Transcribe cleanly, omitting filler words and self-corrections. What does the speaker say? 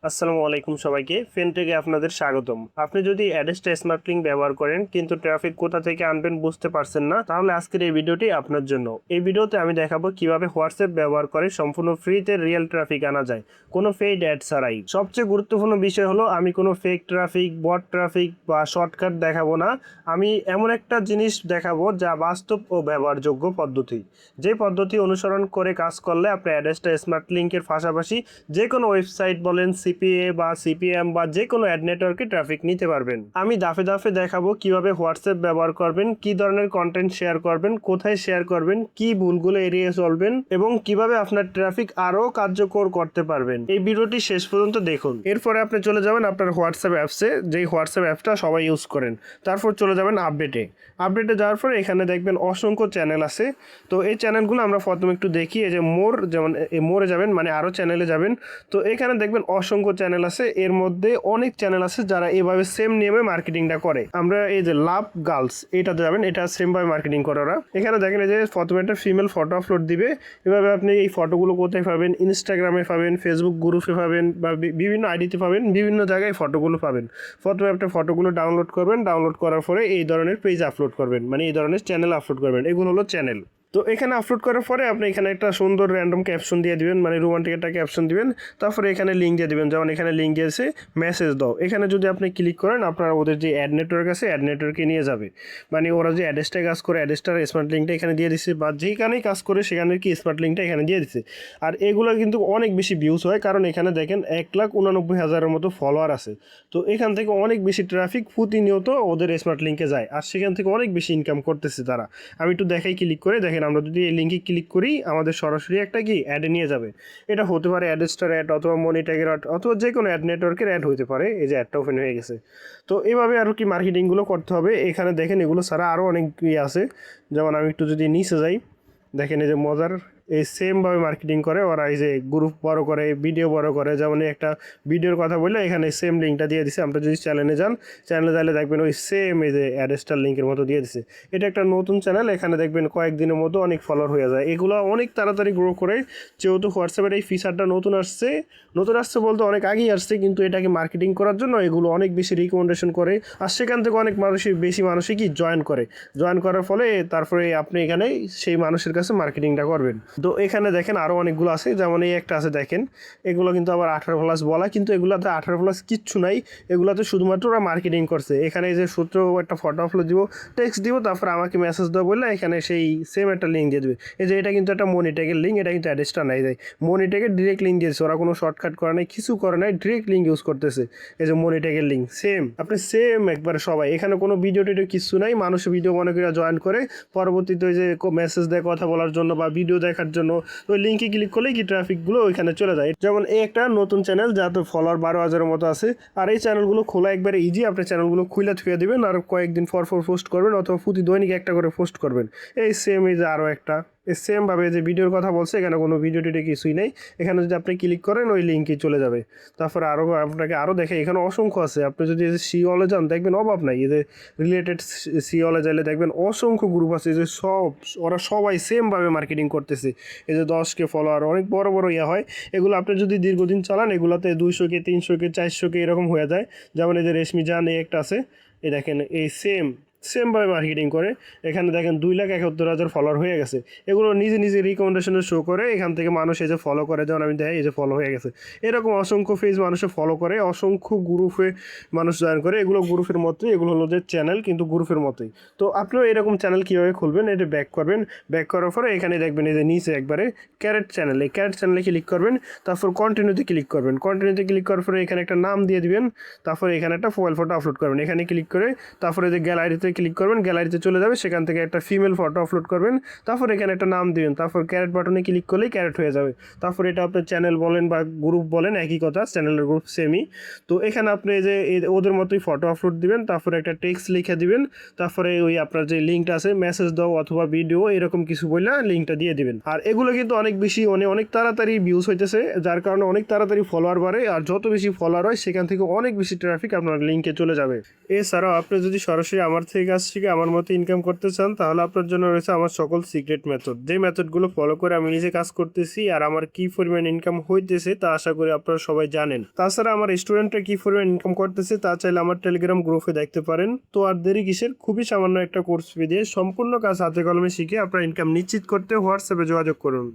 আসসালামু আলাইকুম সবাইকে ফেনটেকে আপনাদের স্বাগতম। আপনি যদি অ্যাডেস্টা স্মার্ট লিঙ্ক ব্যবহার করেন কিন্তু ট্রাফিক কোথা থেকে আনবেন বুঝতে পারছেন না, তাহলে আজকের এই ভিডিওটি আপনার জন্য। এই ভিডিওতে আমি দেখাবো কিভাবে হোয়াটসঅ্যাপ ব্যবহার করে সম্পূর্ণ ফ্রিতে রিয়েল ট্রাফিক আনা যায়, কোনো পেইড অ্যাড ছাড়াই। সবচেয়ে গুরুত্বপূর্ণ বিষয় হলো আমি কোনো ফেক ট্রাফিক, বট ট্রাফিক বা শর্টকাট দেখাবো না। আমি এমন একটা জিনিস দেখাবো যা বাস্তব ও ব্যবহারযোগ্য পদ্ধতি, যে পদ্ধতি অনুসরণ করে কাজ করলে আপনি অ্যাডেস্টা স্মার্ট লিঙ্কের পাশাপাশি যে কোনো ওয়েবসাইট বলেন, সিপিএ বা সিপিএম বা যে কোনো অ্যাড নেটওয়ার্কে ট্রাফিক নিতে পারবেন। আমি ধাপে ধাপে দেখাবো কিভাবে হোয়াটসঅ্যাপ ব্যবহার করবেন, কি ধরনের কন্টেন্ট শেয়ার করবেন, কোথায় শেয়ার করবেন, কি ভুলগুলো এড়িয়ে চলবেন এবং কিভাবে আপনার ট্রাফিক আরও কার্যকর করতে পারবেন। এই ভিডিওটি শেষ পর্যন্ত দেখুন। এরপরে আপনি চলে যাবেন আপনার হোয়াটসঅ্যাপ অ্যাপসে, যেই হোয়াটসঅ্যাপ অ্যাপটা সবাই ইউজ করেন। তারপর চলে যাবেন আপডেটে যাওয়ার পরে এখানে দেখবেন অসংখ্য চ্যানেল আছে। তো এই চ্যানেলগুলো আমরা প্রথমে একটু দেখি। এই যে যেমন মোরে যাবেন, মানে আরও চ্যানেলে যাবেন। তো এখানে দেখবেন অসংখ্য চ্যানেল আছে। এর মধ্যে অনেক চ্যানেল আছে যারা এভাবে সেম নিয়মে মার্কেটিংটা করে। আমরা এই যে লাভ গার্লস, এটাতে যাবেন, এটা সেমভাবে মার্কেটিং করে ওরা। এখানে দেখেন যে প্রথমে একটা ফিমেল ফটো আপলোড দিবে। এভাবে আপনি এই ফটোগুলো কোথায় পাবেন? ইনস্টাগ্রামে পাবেন, ফেসবুক গ্রুপে পাবেন, বা বিভিন্ন আইডিতে পাবেন, বিভিন্ন জায়গায় ফটোগুলো পাবেন। প্রথমে আপনি ফটোগুলো ডাউনলোড করবেন, ডাউনলোড করার পরে এই ধরনের পেজ আপলোড করবেন, মানে এই ধরনের চ্যানেল আপলোড করবেন। এগুলো হলো চ্যানেল। তো এখানে আপলোড করার পরে আপনি এখানে একটা সুন্দর র্যান্ডম ক্যাপশন দিয়ে দিবেন, মানে রোমান্টিক একটা ক্যাপশন দিবেন। তারপরে এখানে লিঙ্ক দিয়ে দিবেন, যেমন এখানে লিঙ্ক দিয়েছে মেসেজ দাও। এখানে যদি আপনি ক্লিক করেন আপনার ওদের যে অ্যাড নেটওয়ার্ক আছে, অ্যাড নেটওয়ার্কে নিয়ে যাবে। মানে ওরা যে অ্যাডেস্টায় কাজ করে, অ্যাডেস্টার স্মার্ট লিঙ্কটা এখানে দিয়ে দিচ্ছে, বা যেখানেই কাজ করে সেখানে কি স্মার্ট লিঙ্কটা এখানে দিয়ে দিচ্ছে। আর এগুলো কিন্তু অনেক বেশি ভিউজ হয়, কারণ এখানে দেখেন 1,89,000-এর মতো ফলোয়ার আছে। তো এখান থেকে অনেক বেশি ট্রাফিক প্রতিনিয়ত ওদের স্মার্ট লিঙ্কে যায়, আর সেখান থেকে অনেক বেশি ইনকাম করতেছে তারা। আমি একটু দেখাই, ক্লিক করে দেখেন, আমরা যদি এই লিঙ্কে ক্লিক করি আমাদের সরাসরি একটা কি অ্যাডে নিয়ে যাবে। এটা হতে পারে অ্যাডেস্টার অ্যাড, অথবা মনিট্যাগের অ্যাড, অথবা যে কোনো অ্যাড নেটওয়ার্কের অ্যাড হতে পারে। এই যে অ্যাডটা ওপেন হয়ে গেছে। তো এভাবে আর কি মার্কেটিংগুলো করতে হবে। এখানে দেখেন এগুলো ছাড়া আরও অনেক ইয়ে আছে। যেমন আমি একটু যদি নিচে যাই, দেখেন এই যে মজার এই সেমভাবে মার্কেটিং করে ওরা। এই যে গ্রুপ বড় করে, ভিডিও বড় করে। যেমন একটা ভিডিওর কথা বললে এখানে সেম লিঙ্কটা দিয়ে দিছে। আমরা যদি চ্যানেলে যান, চ্যানেলে যাইলে দেখবেন ওই সেম এই যে অ্যাডেস্টার লিঙ্কের মতো দিয়ে দিছে। এটা একটা নতুন চ্যানেল, এখানে দেখবেন কয়েকদিনের মতো অনেক ফলোয়ার হয়ে যায়। এগুলো অনেক তাড়াতাড়ি গ্রো করে, যেহেতু হোয়াটসঅ্যাপের এই ফিচারটা নতুন আসছে বলতে অনেক আগেই আসছে, কিন্তু এটাকে মার্কেটিং করার জন্য এগুলো অনেক বেশি রিকমেন্ডেশন করে। আর সেখান থেকে অনেক বেশি মানুষই কি জয়েন করার ফলে তারপরে আপনি এখানে সেই মানুষের কাছে মার্কেটিংটা করবেন। তো এখানে দেখেন আরও অনেকগুলো আছে, যেমন এই একটা আছে দেখেন। এগুলো কিন্তু আবার 18+ বলা, কিন্তু এগুলোতে 18+ কিচ্ছু নাই। এগুলোতে শুধুমাত্র ওরা মার্কেটিং করছে। এখানে এই যে সূত্র একটা ফটো আপলোড দিব, টেক্সট দিব, তারপর আমাকে মেসেজ দেওয়া বললে এখানে সেই সেম একটা লিঙ্ক দিয়ে দেবে। এই যে এটা কিন্তু একটা মনিট্যাগের লিঙ্ক, এটা কিন্তু অ্যাডেস্টা নাই যায়। মনিট্যাগের ডিরেক্ট লিঙ্ক দিয়েছে ওরা, কোনো শর্টকাট করে নাই, কিছু করে নাই, ডিরেক্ট লিঙ্ক ইউজ করতেছে। এই যে মনিট্যাগের লিঙ্ক সেম, আপনি সেম একবারে সবাই। এখানে কোনো ভিডিও টিডিও কিছু নাই। মানুষ ভিডিও মনে করে জয়েন করে, পরবর্তীতে ওই যে মেসেজ দেয় কথা বলার জন্য বা ভিডিও দেখার জন্য। ওই লিঙ্কে ক্লিক করলেই কি ট্রাফিকগুলো ওইখানে চলে যায়। যেমন এই একটা নতুন চ্যানেল, যাতে ফলোয়ার 12,000-এর মতো আছে। আর এই চ্যানেলগুলো খোলা একবারে ইজি। আপনি চ্যানেলগুলো খুলে থুয়ে দেবেন, আর কয়েকদিন পর পোস্ট করবেন, অথবা প্রতি দৈনিক একটা করে পোস্ট করবেন। এই সেম, এই যে আরও একটা সেমভাবে যে ভিডিওর কথা বলছে, এখানে কোনো ভিডিও টিডিও কিছুই নেই। এখানে যদি আপনি ক্লিক করেন ওই লিঙ্কে চলে যাবে। তারপরে আরও আপনাকে আরও দেখে, এখানে অসংখ্য আছে। আপনি যদি এই যে সিওলে যান দেখবেন অভাব নাই। এই যে রিলেটেড সিওলে যাইলে দেখবেন অসংখ্য গ্রুপ আছে, যে ওরা সবাই সেমভাবে মার্কেটিং করতেছে। এই যে 10K ফলোয়ার, অনেক বড় বড় ইয়ে হয়। এগুলো আপনি যদি দীর্ঘদিন চালান, এগুলোতে 200K, 300K, 400K এরকম হয়ে যায়। যেমন এই যে রেশমি জান, এই একটা আছে, এই দেখেন এই সেমভাবে মার্কেটিং করে। এখানে দেখেন 2,71,000 ফলোয়ার হয়ে গেছে। এগুলো নিজে নিজে রিকমেন্ডেশনে শো করে, এখান থেকে মানুষ এই যে ফলো করে। যেমন আমি দেখি এই যে ফলো হয়ে গেছে। এরকম অসংখ্য পেজ মানুষে ফলো করে, অসংখ্য গ্রুপে মানুষ জয়েন করে। এগুলো গ্রুপের মতোই, এগুলো হলো যে চ্যানেল, কিন্তু গ্রুপের মতোই। তো আপনিও এরকম চ্যানেল কীভাবে খুলবেন, এটা ব্যাক করবেন। ব্যাক করার পরে এখানে দেখবেন এই যে নিচে একবারে ক্যারেট চ্যানেল, এই ক্যারেট চ্যানেলে ক্লিক করবেন। তারপর কন্টিনিউতে ক্লিক করবেন। কন্টিনিউতে ক্লিক করার পরে এখানে একটা নাম দিয়ে দিবেন। তারপরে এখানে একটা প্রোফাইল ফটো আপলোড করবেন। এখানে ক্লিক করে তারপরে যে গ্যালারিতে ক্লিক করবেন, গ্যালারিতে চলে যাবে। সেখান থেকে একটা ফিমেল ফটো আপলোড করবেন। তারপর এখানে একটা নাম দিবেন। তারপর ক্যারেট বাটনে ক্লিক করলেই ক্যারেট হয়ে যাবে। তারপর এটা আপনার চ্যানেল বলেন বা গ্রুপ বলেন, একই কথা, চ্যানেলের গ্রুপ সেমই। তো এখানে আপনি যে ওদের মতোই ফটো আপলোড দিবেন। তারপরে একটা টেক্সট লিখে দিবেন। তারপরে ওই আপনার যে লিঙ্কটা আছে, মেসেজ দাও অথবা ভিডিও, এরকম কিছু বললে লিঙ্কটা দিয়ে দিবেন। আর এগুলো কিন্তু অনেক বেশি, অনেক তাড়াতাড়ি ভিউজ হইতেছে, যার কারণে অনেক তাড়াতাড়ি ফলোয়ার বাড়ে। আর যত বেশি ফলোয়ার হয় সেখান থেকে অনেক বেশি ট্রাফিক আপনার লিঙ্কে চলে যাবে। এছাড়াও আপনি যদি সরাসরি আমার থেকে কাজ শিখে আমার মতো ইনকাম করতে চান তাহলে আপনার জন্য রয়েছে আমার সকল সিক্রেট মেথড, যে মেথডগুলো ফলো করে আমি নিজে কাজ করতেছি আর আমার কি পরিমাণ ইনকাম হইতেছে তা আশা করি আপনারা সবাই জানেন। তাছাড়া আমার স্টুডেন্টরা কি পরিমাণ ইনকাম করতেছে তা চাইলে আমার টেলিগ্রাম গ্রুপে দেখতে পারেন। তো আর দেরি কিসের, খুবই সামান্য একটা কোর্স ফি দিয়ে সম্পূর্ণ কাজ হাতে কলমে শিখে আপনার ইনকাম নিশ্চিত করতে হোয়াটসঅ্যাপে যোগাযোগ করুন।